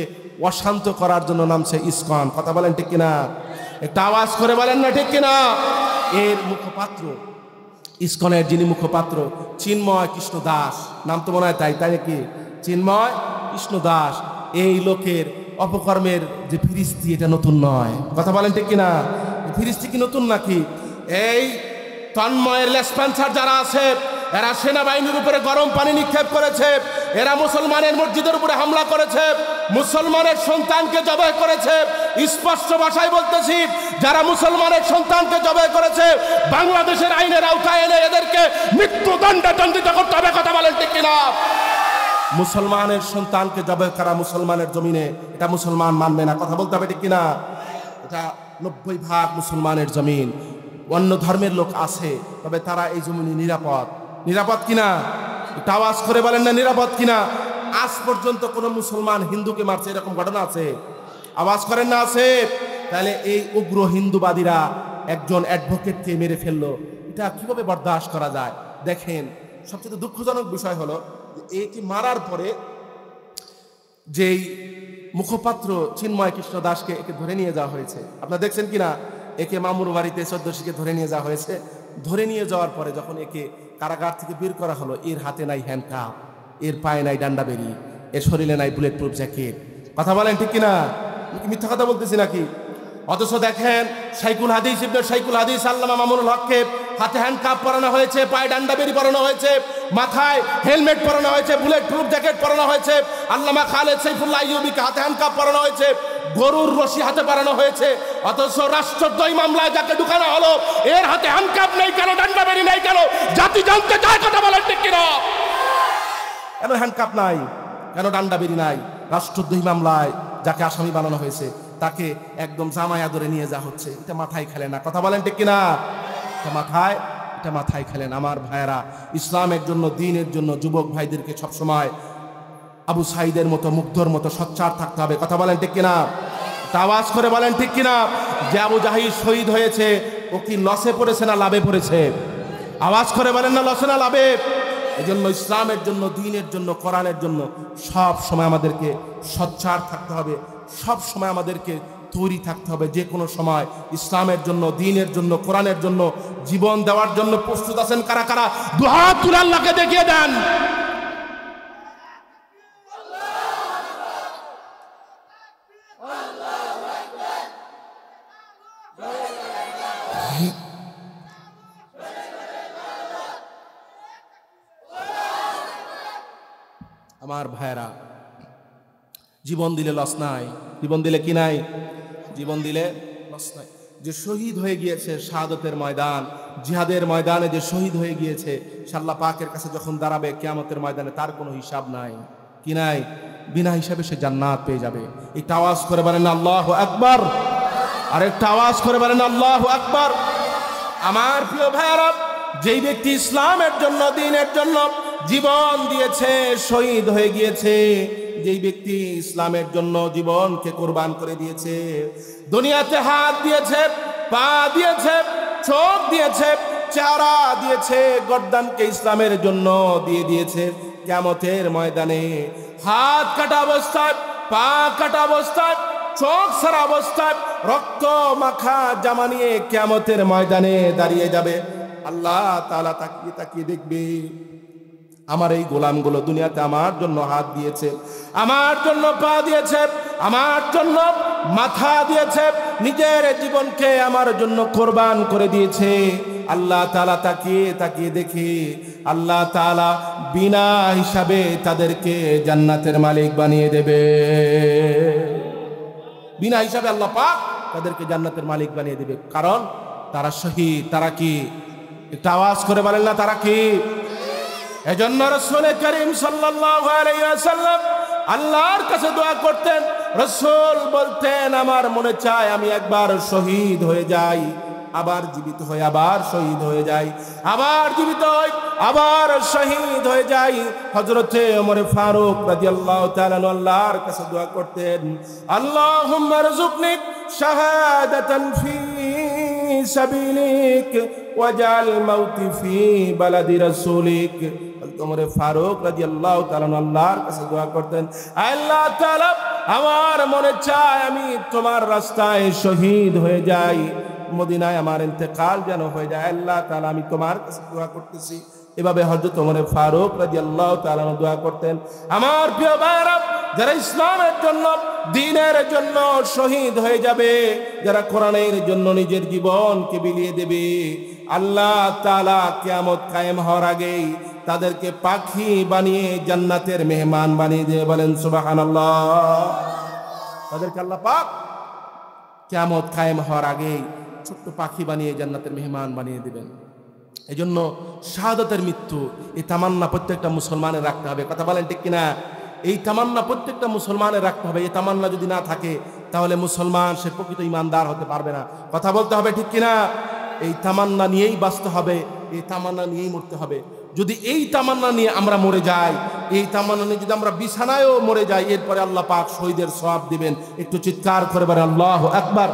অশান্ত করার জন্য নামছে ইসকন। কথা বলেন ঠিক কিনা? একটা আওয়াজ করে বলেন না ঠিক কিনা? এর মুখপাত্র, ইসকনের যিনি মুখপাত্র, চিন্ময় কৃষ্ণ দাস, নাম তো মনে হয় তাই, তাই নাকি? চিন্ময় কৃষ্ণ দাস। এই লোকের অপকর্মের যে ফিরিস্তি, এটা নতুন নয়। কথা বলেন ঠিক কিনা? ফিরিস্তি কি নতুন নাকি? এই তন্ময়ের লেসপেন্সার যারা আছে, এরা সেনাবাহিনীর উপরে গরম পানি নিক্ষেপ করেছে, এরা মুসলমানের মসজিদের উপরে হামলা করেছে, মুসলমানের সন্তানকে জবাই করেছে। স্পষ্ট ভাষায় বলতেছি, যারা মুসলমানের সন্তানকে জবাই করেছে, বাংলাদেশের আইনের আওতায় এনে এদেরকে মৃত্যুদণ্ডে দণ্ডিত করতে হবে। কথা বলেন ঠিক কিনা? মুসলমানের সন্তানকে জবাই করা মুসলমানের জমিনে, এটা মুসলমান মানবে না। কথা বলতে হবে ঠিক কিনা? এটা 90% মুসলমানের জমিন। অন্য ধর্মের লোক আছে, তবে তারা এই জমিনে নিরাপদ। নিরাপদ কিনা? একটু আওয়াজ করে বলেন না, নিরাপদ কিনা? আজ পর্যন্ত কোন মুসলমান হিন্দুকে মারছে এরকম ঘটনা আছে? আওয়াজ করেন না, আছে? তাহলে এই উগ্র হিন্দুবাদীরা একজন অ্যাডভোকেটকে মেরে ফেললো, এটা কিভাবে বরদাস্ত করা যায়? দেখেন, সবচেয়ে দুঃখজনক বিষয় হলো একে মারার পরে যেই মুখপাত্র চিন্ময় কৃষ্ণ দাসকে একে ধরে নিয়ে যাওয়া হয়েছে, আপনারা দেখছেন কিনা? একে মামুর বাড়িতে চোদ্দশীকে ধরে নিয়ে যাওয়া হয়েছে। ধরে নিয়ে যাওয়ার পরে যখন একে কারাগার থেকে বের করা হলো, এর হাতে নাই হ্যান্ডকাপ, এর পায়ে নাই ডান্ডা বেরি, এর শরীরে নাই বুলেট প্রুফ জ্যাকেট। কথা বলেন ঠিক কিনা? মিথ্যা কথা বলতেছি নাকি? অথচ দেখেন, শাইখুল হাদিস ইবনে শাইখুল হাদিস আল্লামা মামুনুল হককে হাতে হ্যান্ডকাপ পরানো হয়েছে, পায়ে ডান্ডা বেরি পরানো হয়েছে, মাথায় হেলমেট পরানো হয়েছে, বুলেট প্রুফ জ্যাকেট পরানো হয়েছে। আল্লামা খালেদ সাইফুল্লাহ আইয়ুবীকে হাতে হ্যান্ডকাপ পরানো হয়েছে, গরুর রশি হাতে পরানো হয়েছে। অথচ রাষ্ট্রদ্রোহী মামলায় যাকে ঢুকানো হলো, এর হাতে হ্যান্ডকাপ নেই কেন, ডান্ডা বেরি নেই কেন? জাতি জানতে চায়। কথা বলেন ঠিক কিনা? কেন হ্যান্ডকাপ নাই, কেন ডান্ডা বেরি নাই? রাষ্ট্রদ্রোহী মামলায় যাকে আসামি বানানো হয়েছে তাকে একদম জামায়া ধরে নিয়ে যাওয়া হচ্ছে। এটা মাথায় খেলে না। কথা বলেন ঠিক কিনা? এটা মাথায় খেলেন। আমার ভাইয়েরা, ইসলামের জন্য, দ্বীনের জন্য যুবক ভাইদেরকে সবসময় আবু সাইদের মতো, মুগ্ধর মতো সোচ্চার থাকতে হবে। কথা বলেন ঠিক কিনা? আওয়াজ করে বলেন ঠিক কিনা? যে আবু জাহিল শহীদ হয়েছে, ও কি লসে পড়েছে না লাভে পড়েছে? আওয়াজ করে বলেন না লসে না লাভে? এই জন্য ইসলামের জন্য, দ্বীনের জন্য, কোরআনের জন্য সব সময় আমাদেরকে সোচ্চার থাকতে হবে, সব সময় আমাদেরকে তৈরি থাকতে হবে। যে কোনো সময় ইসলামের জন্য, দ্বীনের জন্য, কোরআনের জন্য জীবন দেওয়ার জন্য প্রস্তুত আছেন কারা কারা? দুহাত তুলে আল্লাহকে দেখিয়ে দেন। আমার ভাইরা, জীবন দিলে লস নাই। জীবন দিলে কি নাই? জীবন দিলে লস নাই। যে শহীদ হয়ে গিয়েছে শাহাদতের ময়দান, জিহাদের ময়দানে যে শহীদ হয়ে গিয়েছে, আল্লাহ পাকের কাছে যখন দাঁড়াবে কিয়ামতের ময়দানে, তার কোনো হিসাব নাই। কি নাই? বিনা হিসাবে সে জান্নাত পেয়ে যাবে। একটা আওয়াজ করে বলেন আল্লাহু আকবার। আর একটা আওয়াজ করে বলেন আল্লাহু আকবার। আমার প্রিয় ভাইরা, যেই ব্যক্তি ইসলামের জন্য, দ্বীনের জন্য জীবন দিয়েছে, শহীদ হয়ে গিয়েছে, যেই ব্যক্তি ইসলামের জন্য জীবনকে কোরবান করে দিয়েছে, দুনিয়াতে হাত দিয়েছে, পা দিয়েছে, চোখ দিয়েছে, চেহারা দিয়েছে, গর্দানকে ইসলামের জন্য দিয়ে দিয়েছে, কিয়ামতের ময়দানে হাত কাটা অবস্থায়, পা কাটা অবস্থায়, চোখ সারা অবস্থায়, রক্ত মাখা জামা নিয়ে কিয়ামতের ময়দানে দাঁড়িয়ে যাবে। আল্লাহ তাআলা তাকিয়ে তাকিয়ে দেখবে, আমার এই গোলামগুলো দুনিয়াতে আমার জন্য হাত দিয়েছে, আমার জন্য পা দিয়েছে, আমার জন্য মাথা দিয়েছে, নিজের জীবনকে আমার জন্য কোরবান করে দিয়েছে। আল্লাহ তাআলা তাকিয়ে তাকিয়ে দেখে, আল্লাহ তাআলা বিনা হিসাবে তাদেরকে জান্নাতের মালিক বানিয়ে দেবে। বিনা হিসাবে আল্লাহ পাক তাদেরকে জান্নাতের মালিক বানিয়ে দেবে। কারণ তারা শহীদ। তারা কি? একটা আওয়াজ করে বলেন না, তারা কি? এজন্য রাসূল করিম সাল্লাল্লাহু আলাইহি ওয়াসাল্লাম আল্লাহর কাছে দোয়া করতেন। রাসূল বলতেন, আমার মনে চায় আমি একবার শহীদ হয়ে যাই, আবার জীবিত হই, আবার শহীদ হয়ে যাই, আবার জীবিত হই, আবার শহীদ হয়ে যাই। হযরতে ওমর ফারুক রাদিয়াল্লাহু তাআলা আল্লাহর কাছে দোয়া করতেন, আল্লাহুম্মা রযুকনি শাহাদাতান ফি সাবিলিক ওয়াজআল মাউতি ফি বালাদি রাসূলিক। ওমর ফারুক রাদিয়াল্লাহু তাআলা আল্লাহর কাছে দোয়া করতেন, আল্লাহ তাআলা আমার মনে চায় আমি তোমার রাস্তায় শহীদ হয়ে যাই, মদিনায় আমার ইন্তেকাল যেন হয়ে যায়। আল্লাহ তাআলা আমি তোমার কাছে দোয়া করতেছি। এভাবে হযরত ওমর ফারুক রাদিয়াল্লাহু তাআলা দোয়া করতেন। আমার প্রিয় ভাইরা, যারা ইসলামের জন্য, দ্বীনের জন্য শহীদ হয়ে যাবে, যারা কোরআনের জন্য নিজের জীবনকে বিলিয়ে দেবে, আল্লাহ তাআলা কিয়ামত কায়েম হওয়ার আগেই তাদেরকে পাখি বানিয়ে জান্নাতের মেহমান বানিয়ে দেবে। বলেন সুবহানাল্লাহ। তাদেরকে আল্লাহ পাক কিয়ামত কায়েম হওয়ার আগেই ছোট্ট পাখি বানিয়ে জান্নাতের মেহমান বানিয়ে দিবেন। এই জন্য শাহাদাতের মৃত্যু, এই তামান্না প্রত্যেকটা মুসলমানের রাখতে হবে। কথা বলেন ঠিক কিনা? এই তামান্না প্রত্যেকটা মুসলমানের রাখতে হবে। এই তামান্না যদি না থাকে, তাহলে মুসলমান সে প্রকৃত ইমানদার হতে পারবে না। কথা বলতে হবে ঠিক কিনা? এই তামান্না নিয়েই বাঁচতে হবে, এই তামান্না নিয়েই মরতে হবে। যদি এই তামান্না নিয়ে আমরা মরে যাই, এই তামান্না নিয়ে যদি আমরা বিছানায়ও মরে যাই, এরপরে আল্লাহ পাক শহীদের সওয়াব দিবেন। একটু চিৎকার করে বলেন আল্লাহু আকবার।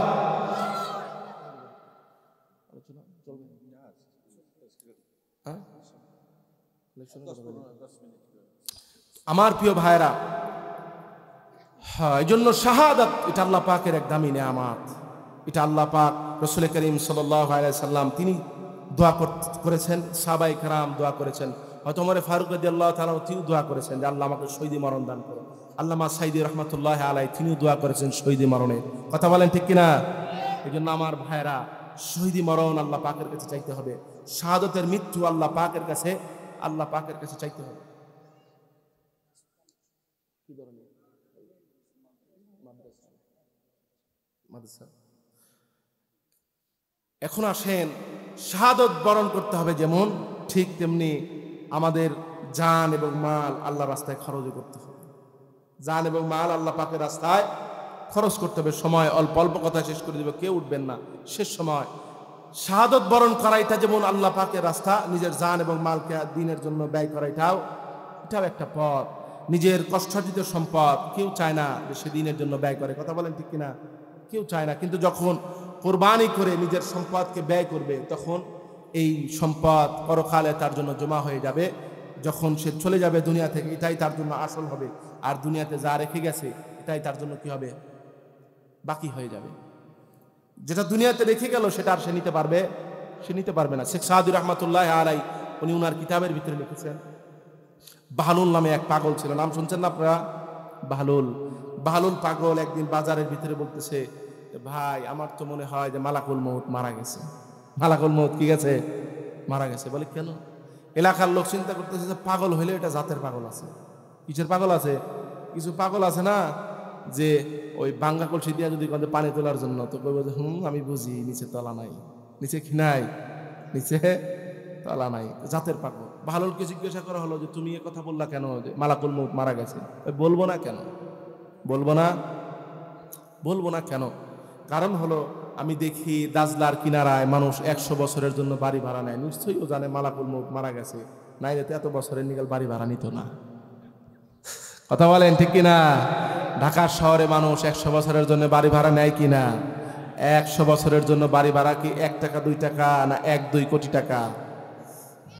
আমার প্রিয় ভাইরা, এই জন্য শাহাদাত এটা আল্লাহ পাকের এক দামি নেয়ামত। এটা আল্লাহ পাক, রাসূল করিম সাল্লাল্লাহু আলাইহি সাল্লাম তিনি দোয়া করেছেন, সাহাবায়ে কেরাম দোয়া করেছেন, হযরত ওমর ফারুক রাদিয়াল্লাহু তাআলা তিনিও দোয়া করেছেন যে আল্লাহ আমাকে শহীদি মরণ দান করুন। আল্লামা সাঈদী রাহমাতুল্লাহি আলাইহি তিনিও দোয়া করেছেন শহীদি মরণের। কথা বলেন ঠিক কিনা? এই জন্য আমার ভাইরা, শহীদি মরণ আল্লাহ পাকের কাছে চাইতে হবে। শাহাদাতের মৃত্যু আল্লাহ পাকের কাছে চাইতে হবে। এখন আসেন, শাহাদত বরণ করতে হবে যেমন, ঠিক তেমনি আমাদের জান এবং মাল আল্লাহর রাস্তায় খরচ করতে হবে। জান এবং মাল আল্লাহ পাকের রাস্তায় খরচ করতে হবে। সময় অল্প অল্প কথা শেষ করে দেবে, কেউ উঠবেন না। শেষ সময় শাহাদত বরণ করা, এটা যেমন আল্লাহ পাকের রাস্তা, নিজের জান এবং মালকে দ্বীনের জন্য ব্যয় করা, এটাও একটা পথ। নিজের কষ্টার্জিত সম্পদ কেউ চায় না যে সে দ্বীনের জন্য ব্যয় করে। কথা বলেন ঠিক কিনা? কেউ চায় না। কিন্তু যখন কোরবানি করে নিজের সম্পদকে ব্যয় করবে, তখন এই সম্পদ পরকালে তার জন্য জমা হয়ে যাবে। যখন সে চলে যাবে দুনিয়া থেকে, এটাই তার জন্য আসল হবে। আর দুনিয়াতে যা রেখে গেছে এটাই তার জন্য কি হবে? বাকি হয়ে যাবে। যেটা দুনিয়াতে রেখে গেল সেটা আর সে নিতে পারবে না। শেখ সাদী রহমাতুল্লাহ আলাই উনি উনার কিতাবের ভিতরে লিখেছেন, বাহলুল নামে এক পাগল ছিল, নাম শুনছেন না আপনারা? বাহলুল পাগল একদিন বাজারের ভিতরে বলতেছে, ভাই আমার তো মনে হয় যে মালাকুল মউত মারা গেছে। মালাকুল মউত কি গেছে? মারা গেছে। বলে কেন? এলাকার লোক চিন্তা করতেছে যে পাগল হইলে এটা জাতের পাগল আছে। কিসের পাগল আছে? কিছু পাগল আছে না যে ওই বাঙ্গা কলসি দিয়া যদি পানি তোলার জন্য, তো বলবো যে আমি বুঝি নিচে তলা নাই, নিচে কি নাই, নিচে তলা নাই, জাতের পাগল। বাহলুলকে জিজ্ঞাসা করা হলো যে তুমি এ কথা বললা কেন, যে মালাকুল মউত মারা গেছে? বলবো না কেন? বলবো না কেন? কারণ হলো আমি দেখি দাজলার কিনারায় মানুষ 100 বছরের জন্য বাড়ি ভাড়া নেয়। নিশ্চয়ই ও জানে মালাকুল মউত মারা গেছে, নাই যেতে এত বছরের নিকাল বাড়ি ভাড়া নিত না। কথা বলেন ঠিক কিনা? ঢাকার শহরে মানুষ 100 বছরের জন্য বাড়ি ভাড়া নেয় কিনা? 100 বছরের জন্য বাড়ি ভাড়া কি 1 টাকা 2 টাকা না 1-2 কোটি টাকা?